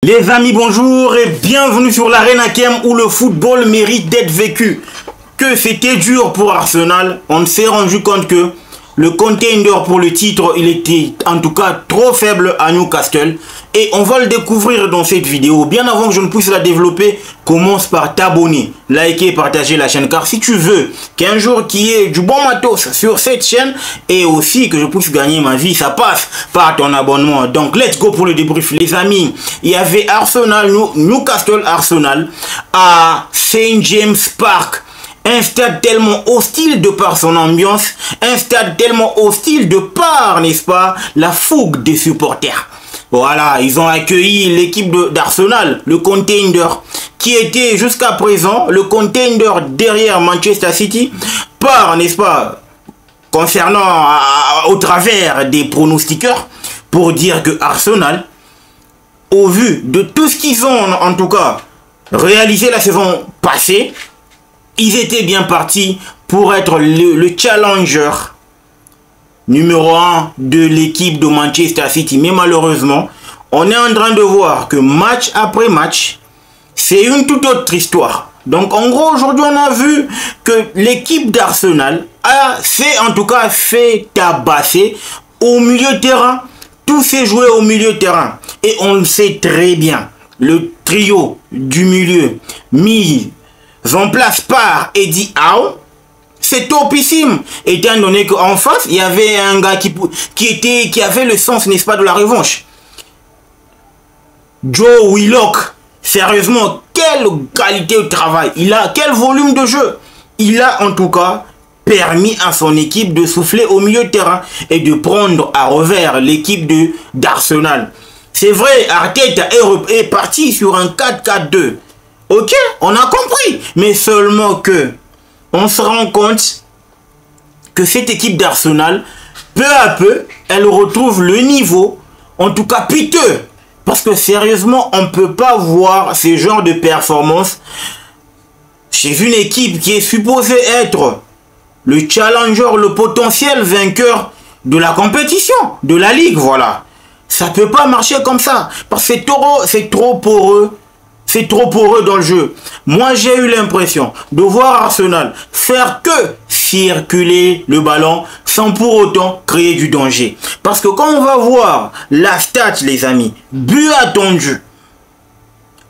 Les amis, bonjour et bienvenue sur l'Arena Hakem où le football mérite d'être vécu. Que c'était dur pour Arsenal, on s'est rendu compte que le contender pour le titre, il était en tout cas trop faible à Newcastle. Et on va le découvrir dans cette vidéo. Bien avant que je ne puisse la développer, commence par t'abonner, liker et partager la chaîne. Car si tu veux qu'un jour qu'il y ait du bon matos sur cette chaîne et aussi que je puisse gagner ma vie, ça passe par ton abonnement. Donc let's go pour le débrief les amis. Il y avait Arsenal, Newcastle Arsenal à St. James Park. Un stade tellement hostile de par son ambiance, un stade tellement hostile de par, n'est-ce pas, la fougue des supporters. Voilà, ils ont accueilli l'équipe d'Arsenal, le contender, qui était jusqu'à présent le contender derrière Manchester City, par, n'est-ce pas, concernant au travers des pronostiqueurs, pour dire que Arsenal, au vu de tout ce qu'ils ont en tout cas réalisé la saison passée, ils étaient bien partis pour être le challenger numéro 1 de l'équipe de Manchester City. Mais malheureusement, on est en train de voir que match après match, c'est une toute autre histoire. Donc en gros, aujourd'hui, on a vu que l'équipe d'Arsenal s'est en tout cas fait tabasser au milieu de terrain. Tout s'est joué au milieu de terrain. Et on le sait très bien. Le trio du milieu mis en place par Eddie Howe, c'est topissime, étant donné qu'en face, il y avait un gars qui avait le sens, n'est-ce pas, de la revanche. Joe Willock, sérieusement, quelle qualité de travail, quel volume de jeu. Il a en tout cas permis à son équipe de souffler au milieu de terrain et de prendre à revers l'équipe d'Arsenal. C'est vrai, Arteta est parti sur un 4-4-2. Ok, on a compris, mais seulement que on se rend compte que cette équipe d'Arsenal, peu à peu, elle retrouve le niveau, en tout cas piteux. Parce que sérieusement, on ne peut pas voir ce genre de performance chez une équipe qui est supposée être le challenger, le potentiel vainqueur de la compétition, de la ligue, voilà. Ça ne peut pas marcher comme ça, parce que c'est trop poreux. C'est trop poreux dans le jeu. Moi, j'ai eu l'impression de voir Arsenal faire que circuler le ballon sans pour autant créer du danger. Parce que quand on va voir la stat, les amis, but attendu,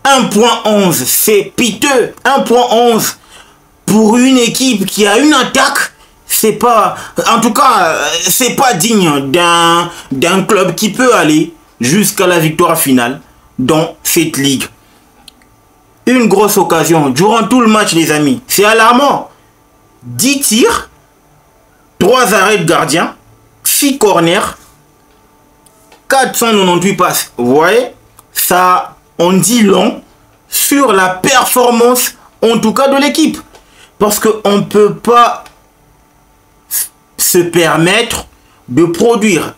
1.11, c'est piteux. 1.11 pour une équipe qui a une attaque, c'est pas, en tout cas, c'est pas digne d'un club qui peut aller jusqu'à la victoire finale dans cette ligue. Une grosse occasion durant tout le match, les amis. C'est alarmant. 10 tirs, 3 arrêts de gardien, 6 corners, 498 passes. Vous voyez, ça on dit long sur la performance, en tout cas de l'équipe. Parce qu'on ne peut pas se permettre de produire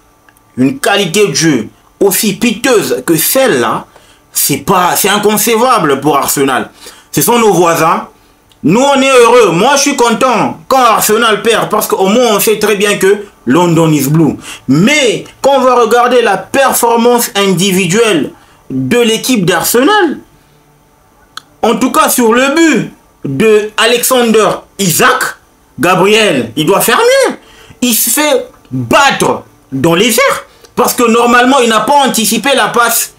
une qualité de jeu aussi piteuse que celle-là. C'est inconcevable pour Arsenal. Ce sont nos voisins. Nous, on est heureux. Moi, je suis content quand Arsenal perd parce qu'au moins, on sait très bien que London is blue. Mais quand on va regarder la performance individuelle de l'équipe d'Arsenal, en tout cas sur le but de Alexander Isak, Gabriel, il doit faire mieux. Il se fait battre dans les airs parce que normalement, il n'a pas anticipé la passe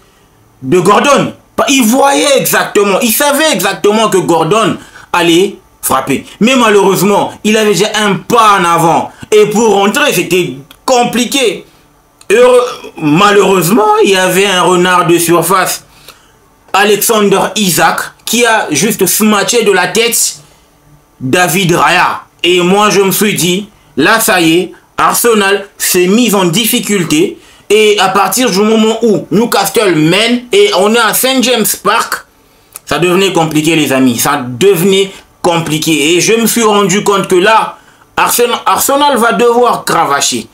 de Gordon. Il voyait exactement, il savait exactement que Gordon allait frapper. Mais malheureusement, il avait déjà un pas en avant. Et pour rentrer, c'était compliqué. Malheureusement, il y avait un renard de surface, Alexander Isak, qui a juste smatché de la tête David Raya. Et moi, je me suis dit, là, ça y est, Arsenal s'est mis en difficulté. Et à partir du moment où Newcastle mène et on est à St. James Park, ça devenait compliqué les amis. Ça devenait compliqué. Et je me suis rendu compte que là, Arsenal va devoir cravacher.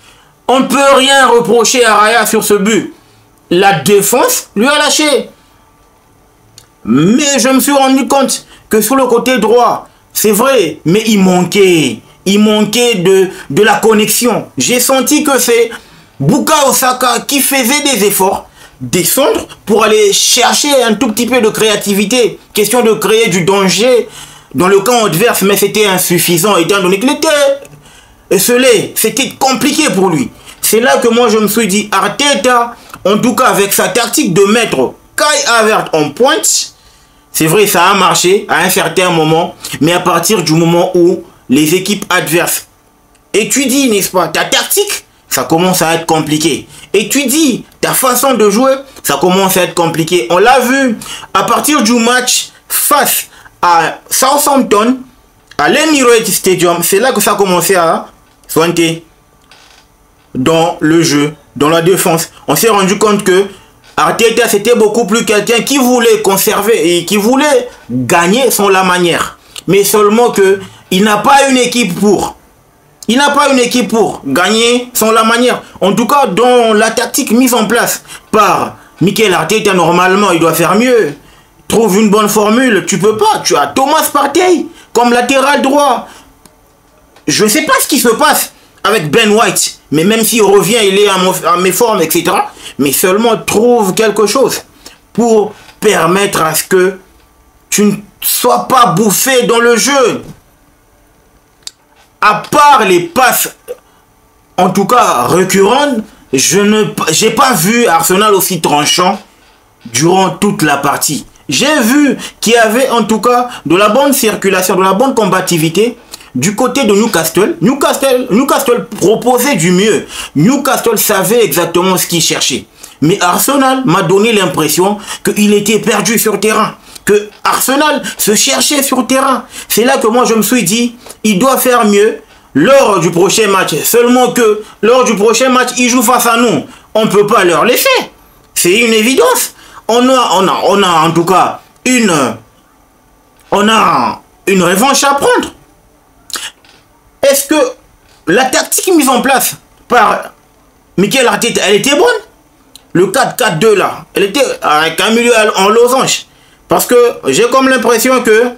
On ne peut rien reprocher à Raya sur ce but. La défense lui a lâché. Mais je me suis rendu compte que sur le côté droit, c'est vrai, mais il manquait de la connexion. J'ai senti que c'est Bukayo Saka qui faisait des efforts, descendre pour aller chercher un tout petit peu de créativité. Question de créer du danger dans le camp adverse, mais c'était insuffisant étant donné qu'il était esselé. C'était compliqué pour lui. C'est là que moi je me suis dit, Arteta, en tout cas avec sa tactique de mettre Kai Havertz en pointe, c'est vrai, ça a marché à un certain moment, mais à partir du moment où les équipes adverses étudient, n'est-ce pas, ta tactique, ça commence à être compliqué. Étudie ta façon de jouer, ça commence à être compliqué. On l'a vu à partir du match face à Southampton, à l'Emirates Stadium, c'est là que ça a commencé à soigner dans le jeu, dans la défense. On s'est rendu compte que Arteta, c'était beaucoup plus quelqu'un qui voulait conserver et qui voulait gagner sans la manière. Mais seulement que il n'a pas une équipe pour. Il n'a pas une équipe pour gagner sans la manière. En tout cas, dans la tactique mise en place par Mikel Arteta, normalement, il doit faire mieux. Trouve une bonne formule. Tu peux pas. Tu as Thomas Partey comme latéral droit. Je ne sais pas ce qui se passe avec Ben White. Mais même s'il revient, il est à mes formes, etc. Mais seulement trouve quelque chose pour permettre à ce que tu ne sois pas bouffé dans le jeu. À part les passes, en tout cas récurrentes, j'ai pas vu Arsenal aussi tranchant durant toute la partie. J'ai vu qu'il y avait en tout cas de la bonne circulation, de la bonne combativité du côté de Newcastle. Newcastle proposait du mieux. Newcastle savait exactement ce qu'il cherchait. Mais Arsenal m'a donné l'impression qu'il était perdu sur terrain. Que Arsenal se cherchait sur terrain. C'est là que moi je me suis dit, il doit faire mieux lors du prochain match. Seulement que lors du prochain match, ils jouent face à nous. On ne peut pas leur laisser. C'est une évidence. On a en tout cas une revanche à prendre. Est-ce que la tactique mise en place par Mikel Arteta, elle était bonne? Le 4-4-2 là, elle était avec un milieu en losange. Parce que j'ai comme l'impression que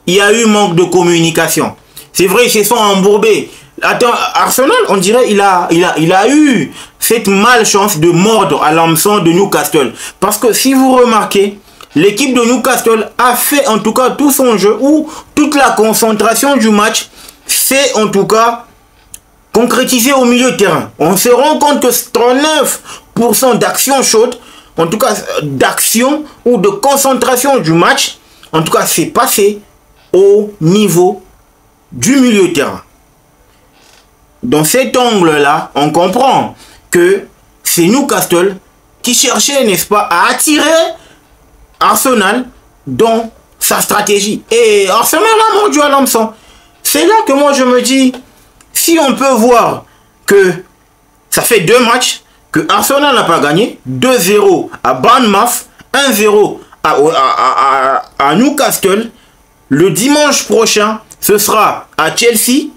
il y a eu manque de communication. C'est vrai, ils se sont embourbés. Attends, Arsenal, on dirait, il a eu cette malchance de mordre à l'hameçon de Newcastle. Parce que si vous remarquez, l'équipe de Newcastle a fait en tout cas tout son jeu, ou toute la concentration du match, c'est en tout cas concrétisé au milieu de terrain. On se rend compte que 39% d'action chaude, en tout cas d'action ou de concentration du match, en tout cas c'est passé au niveau du milieu de terrain. Dans cet angle-là, on comprend que c'est Newcastle qui cherchait, n'est-ce pas, à attirer Arsenal dans sa stratégie. Et Arsenal a mordu à l'hameçon. C'est là que moi je me dis, si on peut voir que ça fait 2 matchs, que Arsenal n'a pas gagné, 2-0 à Bournemouth, 1-0 à Newcastle, le dimanche prochain, ce sera à Chelsea.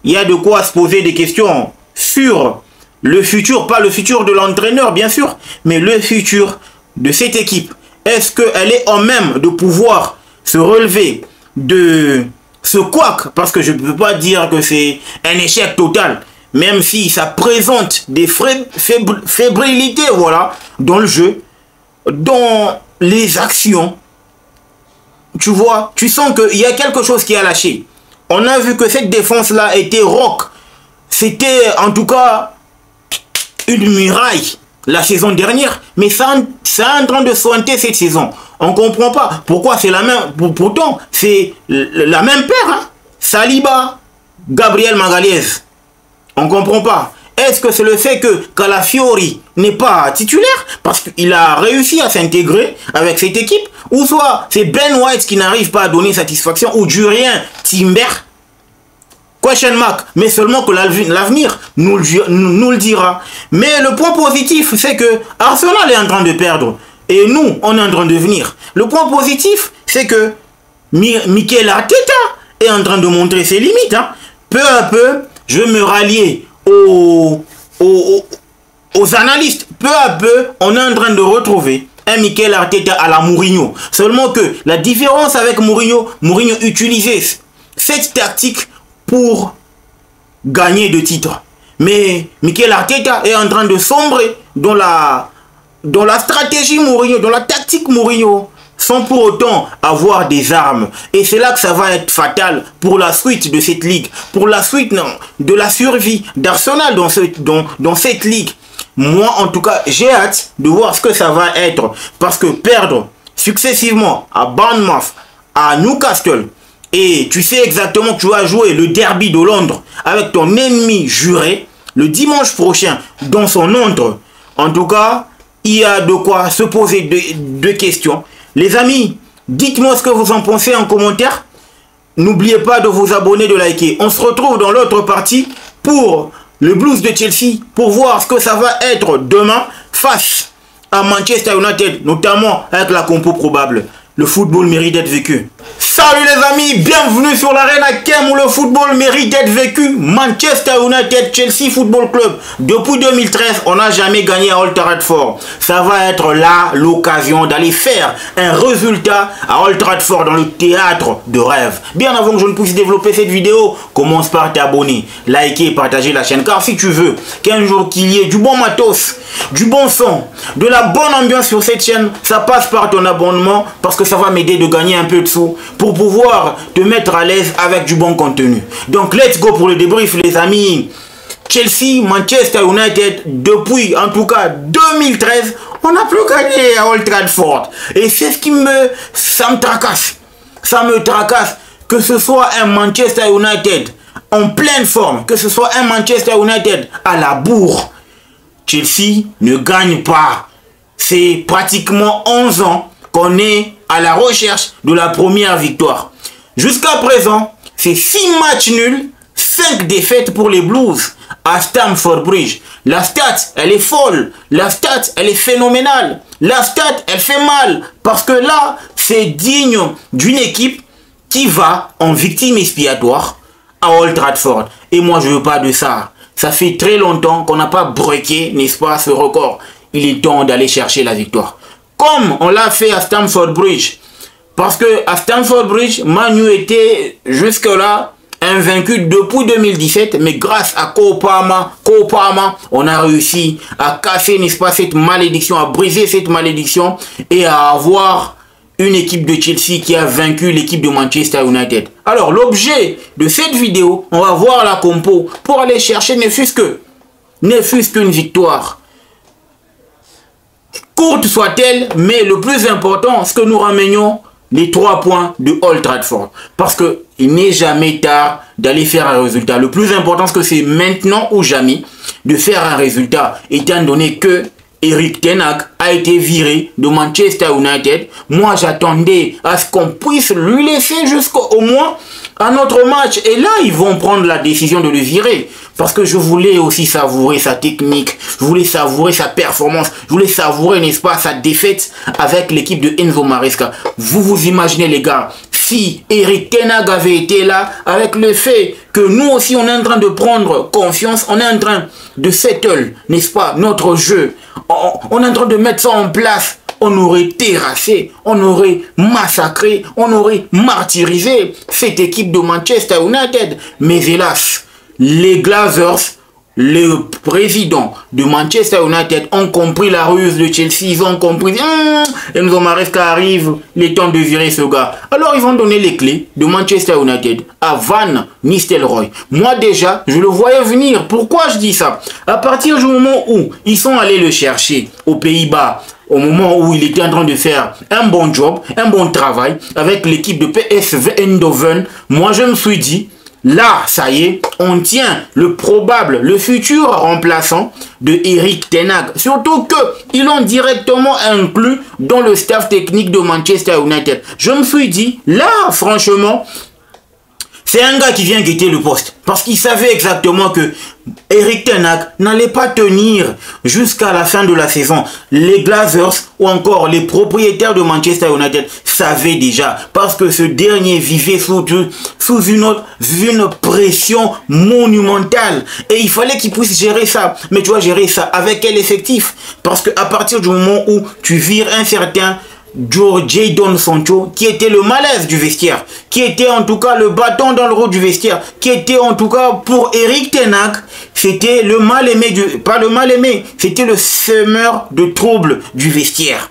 Il y a de quoi se poser des questions sur le futur, pas le futur de l'entraîneur bien sûr, mais le futur de cette équipe. Est-ce qu'elle est en même de pouvoir se relever de ce couac? Parce que je ne peux pas dire que c'est un échec total, même si ça présente des fébrilités, voilà, dans le jeu, dans les actions. Tu vois, tu sens qu'il y a quelque chose qui a lâché. On a vu que cette défense-là était rock. C'était en tout cas une muraille la saison dernière. Mais ça est en train de sointer cette saison. On ne comprend pas pourquoi c'est la même. Pourtant, c'est la même paire. Hein? Saliba, Gabriel Magalhaes. On ne comprend pas. Est-ce que c'est le fait que Calafiori n'est pas titulaire parce qu'il a réussi à s'intégrer avec cette équipe? Ou soit c'est Ben White qui n'arrive pas à donner satisfaction, ou Jurien Timber? Question mark. Mais seulement que l'avenir nous le dira. Mais le point positif, c'est que Arsenal est en train de perdre. Et nous, on est en train de venir. Le point positif, c'est que Mikel Arteta est en train de montrer ses limites. Hein. Peu à peu, je vais me rallier aux analystes. Peu à peu, on est en train de retrouver un Mikel Arteta à la Mourinho. Seulement que la différence avec Mourinho utilisait cette tactique pour gagner de titres. Mais Mikel Arteta est en train de sombrer dans dans la stratégie Mourinho, dans la tactique Mourinho, sans pour autant avoir des armes. Et c'est là que ça va être fatal pour la suite de cette ligue, pour la suite de la survie d'Arsenal dans cette ligue. Moi, en tout cas, j'ai hâte de voir ce que ça va être. Parce que perdre successivement à Bournemouth, à Newcastle, et tu sais exactement que tu vas jouer le derby de Londres avec ton ennemi juré le dimanche prochain dans son Londres. En tout cas, il y a de quoi se poser deux questions. Les amis, dites-moi ce que vous en pensez en commentaire. N'oubliez pas de vous abonner, de liker. On se retrouve dans l'autre partie pour le Blues de Chelsea, pour voir ce que ça va être demain face à Manchester United, notamment avec la compo probable. Le football mérite d'être vécu. Salut les amis, bienvenue sur l'Arena Kem où le football mérite d'être vécu. Manchester United, Chelsea Football Club. Depuis 2013, on n'a jamais gagné à Old Trafford. Ça va être là l'occasion d'aller faire un résultat à Old Trafford dans le théâtre de rêve. Bien avant que je ne puisse développer cette vidéo, commence par t'abonner, liker et partager la chaîne. Car si tu veux qu'un jour qu'il y ait du bon matos, du bon son, de la bonne ambiance sur cette chaîne, ça passe par ton abonnement parce que ça va m'aider de gagner un peu de sous pour pouvoir te mettre à l'aise avec du bon contenu. Donc let's go pour le débrief les amis. Chelsea, Manchester United, depuis en tout cas 2013, on n'a plus gagné à Old Trafford. Et c'est ce qui ça me tracasse. Ça me tracasse que ce soit un Manchester United en pleine forme, que ce soit un Manchester United à la bourre. Chelsea ne gagne pas. C'est pratiquement 11 ans qu'on est à la recherche de la première victoire. Jusqu'à présent, c'est 6 matchs nuls, 5 défaites pour les Blues à Stamford Bridge. La stat, elle est folle. La stat, elle est phénoménale. La stat, elle fait mal. Parce que là, c'est digne d'une équipe qui va en victime expiatoire à Old Trafford. Et moi, je ne veux pas de ça. Ça fait très longtemps qu'on n'a pas breaké, n'est-ce pas, ce record. Il est temps d'aller chercher la victoire. Comme on l'a fait à Stamford Bridge. Parce que à Stamford Bridge, Man U était jusque-là invaincu depuis 2017. Mais grâce à Kopama, on a réussi à casser, n'est-ce pas, cette malédiction, à briser cette malédiction et à avoir une équipe de Chelsea qui a vaincu l'équipe de Manchester United. Alors, l'objet de cette vidéo, on va voir la compo pour aller chercher ne fût-ce qu'une victoire. Courte soit-elle, mais le plus important, c'est que nous ramenions les 3 points de Old Trafford. Parce qu'il n'est jamais tard d'aller faire un résultat. Le plus important, c'est que c'est maintenant ou jamais de faire un résultat, étant donné que Erik ten Hag a été viré de Manchester United. Moi, j'attendais à ce qu'on puisse lui laisser jusqu'au moins un autre match. Et là, ils vont prendre la décision de le virer. Parce que je voulais aussi savourer sa technique. Je voulais savourer sa performance. Je voulais savourer, n'est-ce pas, sa défaite avec l'équipe de Enzo Maresca. Vous imaginez, les gars, si Erik ten Hag avait été là, avec le fait que nous aussi, on est en train de prendre confiance, on est en train de settle, n'est-ce pas, notre jeu. On est en train de mettre ça en place. On aurait terrassé, on aurait massacré, on aurait martyrisé cette équipe de Manchester United. Mais hélas, les Glazers, le président de Manchester United ont compris la ruse de Chelsea. Ils ont compris, Enzo Maresca arrive, il est temps de virer ce gars. Alors ils vont donner les clés de Manchester United à Van Nistelrooy. Moi déjà, je le voyais venir. Pourquoi je dis ça? À partir du moment où ils sont allés le chercher aux Pays-Bas, au moment où il était en train de faire un bon job, un bon travail avec l'équipe de PSV Eindhoven, moi je me suis dit, là, ça y est, on tient le futur remplaçant de Erik ten Hag. Surtout qu'ils l'ont directement inclus dans le staff technique de Manchester United. Je me suis dit, là, franchement, c'est un gars qui vient guetter le poste. Parce qu'il savait exactement que Erik ten Hag n'allait pas tenir jusqu'à la fin de la saison. Les Glazers ou encore les propriétaires de Manchester United savaient déjà. Parce que ce dernier vivait sous une pression monumentale. Et il fallait qu'il puisse gérer ça. Mais tu vas gérer ça avec quel effectif? Parce qu'à partir du moment où tu vires un certain Jadon Sancho, qui était le malaise du vestiaire, qui était en tout cas le bâton dans le roue du vestiaire, qui était en tout cas pour Erik ten Hag, c'était le mal-aimé, pas le mal-aimé, c'était le semeur de troubles du vestiaire.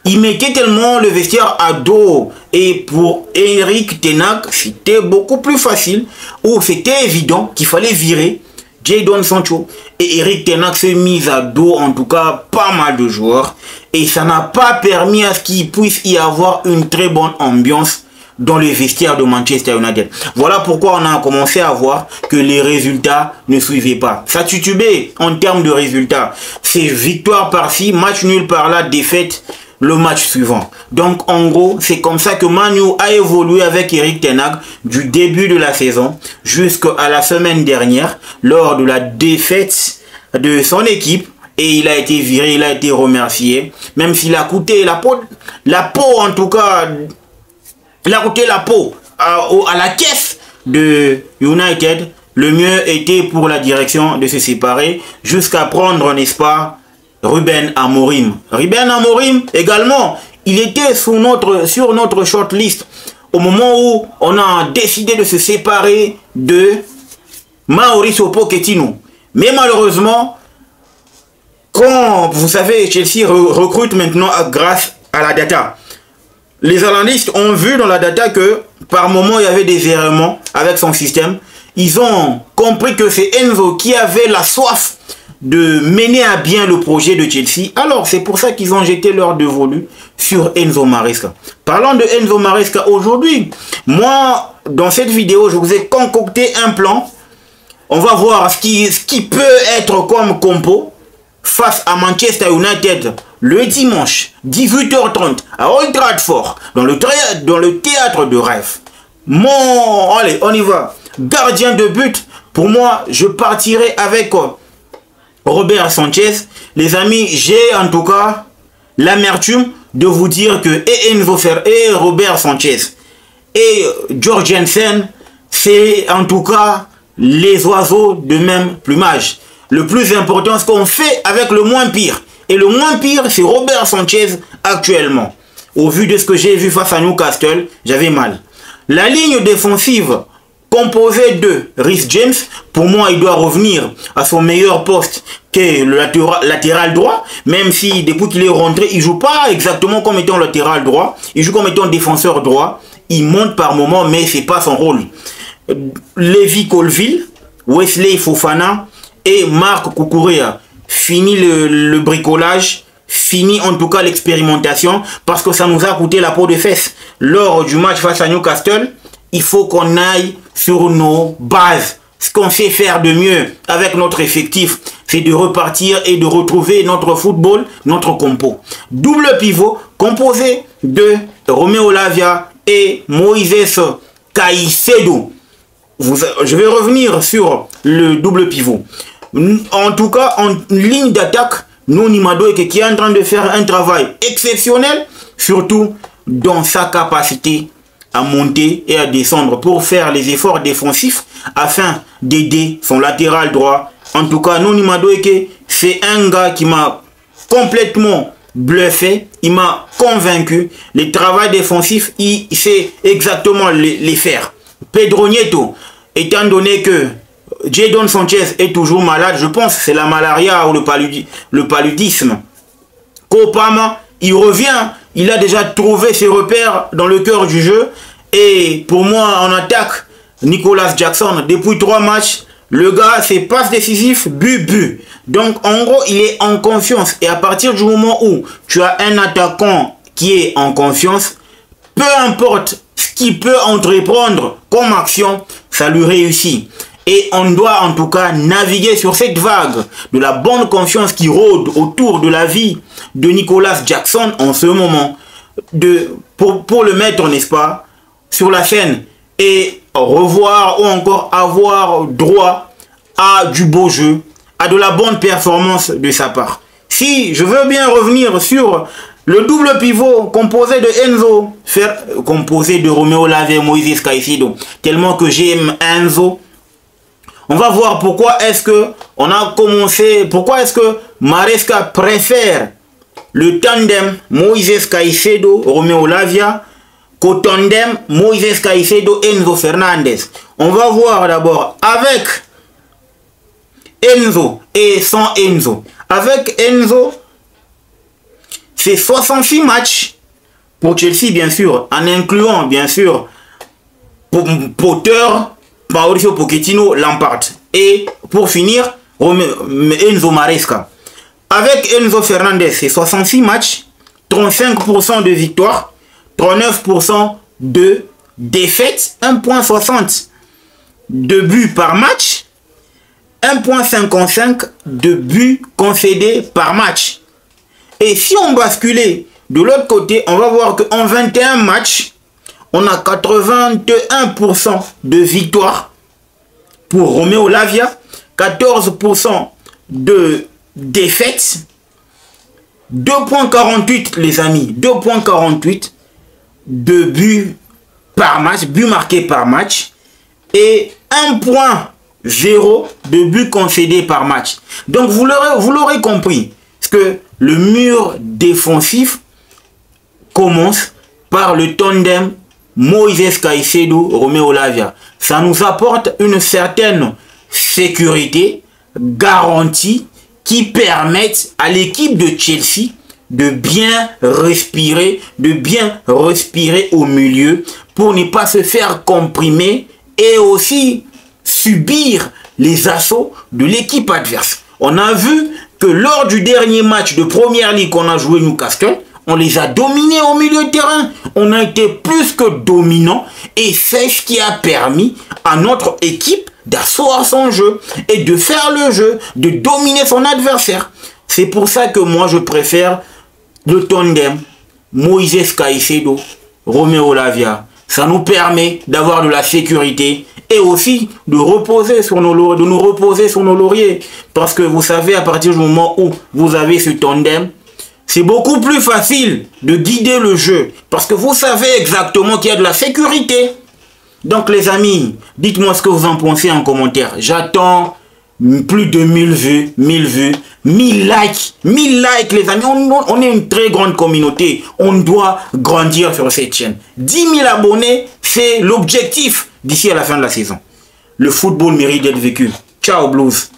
Il mettait tellement le vestiaire à dos. Et pour Erik ten Hag, c'était beaucoup plus facile, ou c'était évident qu'il fallait virer Jadon Sancho. Et Erik ten Hag s'est mis à dos en tout cas pas mal de joueurs. Et ça n'a pas permis à ce qu'il puisse y avoir une très bonne ambiance dans le vestiaire de Manchester United. Voilà pourquoi on a commencé à voir que les résultats ne suivaient pas. Ça titubait en termes de résultats. C'est victoire par-ci, match nul par-là, défaite le match suivant. Donc en gros, c'est comme ça que Man U a évolué avec Erik ten Hag du début de la saison jusqu'à la semaine dernière lors de la défaite de son équipe. Et il a été viré, il a été remercié. Même s'il a coûté la peau en tout cas, il a coûté la peau à la caisse de United. Le mieux était pour la direction de se séparer jusqu'à prendre, n'est-ce pas, Ruben Amorim. Ruben Amorim également, il était sur notre shortlist au moment où on a décidé de se séparer de Mauricio Pochettino. Mais malheureusement, quand vous savez, Chelsea recrute maintenant grâce à la data. Les analystes ont vu dans la data que par moment il y avait des errements avec son système. Ils ont compris que c'est Enzo qui avait la soif de mener à bien le projet de Chelsea. Alors c'est pour ça qu'ils ont jeté leur dévolu sur Enzo Maresca. Parlant de Enzo Maresca aujourd'hui, moi dans cette vidéo je vous ai concocté un plan. On va voir ce qui peut être comme compo face à Manchester United le dimanche 18h30 à Old Trafford dans le théâtre de rêve. Allez, on y va. Gardien de but, pour moi, je partirai avec Robert Sanchez. Les amis, j'ai en tout cas l'amertume de vous dire que Enzo Ferrari et Robert Sanchez et Jorgensen, c'est en tout cas les oiseaux de même plumage. Le plus important, ce qu'on fait avec le moins pire. Et le moins pire, c'est Robert Sanchez actuellement. Au vu de ce que j'ai vu face à Newcastle, j'avais mal. La ligne défensive composée de Reece James, pour moi, il doit revenir à son meilleur poste qu'est le latéral droit. Même si depuis qu'il est rentré, il ne joue pas exactement comme étant latéral droit. Il joue comme étant défenseur droit. Il monte par moment, mais ce n'est pas son rôle. Levi Colville, Wesley Fofana et Marc Cucurella. Fini le bricolage, fini en tout cas l'expérimentation, parce que ça nous a coûté la peau de fesses. Lors du match face à Newcastle, il faut qu'on aille sur nos bases. Ce qu'on sait faire de mieux avec notre effectif, c'est de repartir et de retrouver notre football, notre compo. Double pivot composé de Romeo Lavia et Moïse Caicedo. Je vais revenir sur le double pivot. En tout cas, en ligne d'attaque, Noni Madueke qui est en train de faire un travail exceptionnel, surtout dans sa capacité à monter et à descendre pour faire les efforts défensifs afin d'aider son latéral droit. En tout cas, Noni Madueke, c'est un gars qui m'a complètement bluffé, il m'a convaincu. Le travail défensif, il sait exactement les faire. Pedro Nieto, étant donné que Jadon Sanchez est toujours malade, je pense que c'est la malaria ou le paludisme. Kopama, il revient, il a déjà trouvé ses repères dans le cœur du jeu. Et pour moi, en attaque, Nicolas Jackson, depuis 3 matchs, le gars, c'est passe décisif, but. Donc, en gros, il est en confiance. Et à partir du moment où tu as un attaquant qui est en confiance, peu importe ce qu'il peut entreprendre comme action, ça lui réussit. Et on doit en tout cas naviguer sur cette vague de la bonne confiance qui rôde autour de la vie de Nicolas Jackson en ce moment. Pour le mettre, n'est-ce pas, sur la scène et revoir ou encore avoir droit à du beau jeu, à de la bonne performance de sa part. Si je veux bien revenir sur le double pivot composé de Enzo, composé de Romeo Lavia et Moïse Caicedo, tellement que j'aime Enzo. On va voir pourquoi est-ce que on a commencé, pourquoi est-ce que Maresca préfère le tandem Moïse Caicedo, Romeo Lavia, co-tandem Moïse Caicedo, Enzo Fernandez. On va voir d'abord avec Enzo et sans Enzo. Avec Enzo, c'est 66 matchs pour Chelsea, bien sûr, en incluant, bien sûr, Potter, Mauricio Pochettino, Lampard. Et pour finir, Enzo Maresca. Avec Enzo Fernandez, c'est 66 matchs, 35% de victoires, 39% de défaites, 1,60 de buts par match, 1,55 de buts concédés par match. Et si on basculait de l'autre côté, on va voir qu'en 21 matchs, on a 81% de victoires pour Romeo Lavia, 14% de défaites, 2,48 les amis, 2,48 de buts par match, buts marqués par match, et 1,0 de buts concédés par match. Donc vous l'aurez compris, parce que le mur défensif commence par le tandem Moïse Caicedo, Romeo Lavia. Ça nous apporte une certaine sécurité, garantie, qui permettent à l'équipe de Chelsea de bien respirer au milieu pour ne pas se faire comprimer et aussi subir les assauts de l'équipe adverse. On a vu que lors du dernier match de Première Ligue qu'on a joué Newcastle, on les a dominés au milieu de terrain. On a été plus que dominants et c'est ce qui a permis à notre équipe d'asseoir son jeu et de faire le jeu, de dominer son adversaire. C'est pour ça que moi je préfère le tandem Moïse Caicedo, Romeo Lavia. Ça nous permet d'avoir de la sécurité et aussi de nous reposer sur nos lauriers. Parce que vous savez, à partir du moment où vous avez ce tandem, c'est beaucoup plus facile de guider le jeu. Parce que vous savez exactement qu'il y a de la sécurité. Donc les amis, dites-moi ce que vous en pensez en commentaire. J'attends plus de 1000 vues, 1000 likes. 1000 likes les amis, on est une très grande communauté. On doit grandir sur cette chaîne. 10 000 abonnés, c'est l'objectif d'ici à la fin de la saison. Le football mérite d'être vécu. Ciao Blues.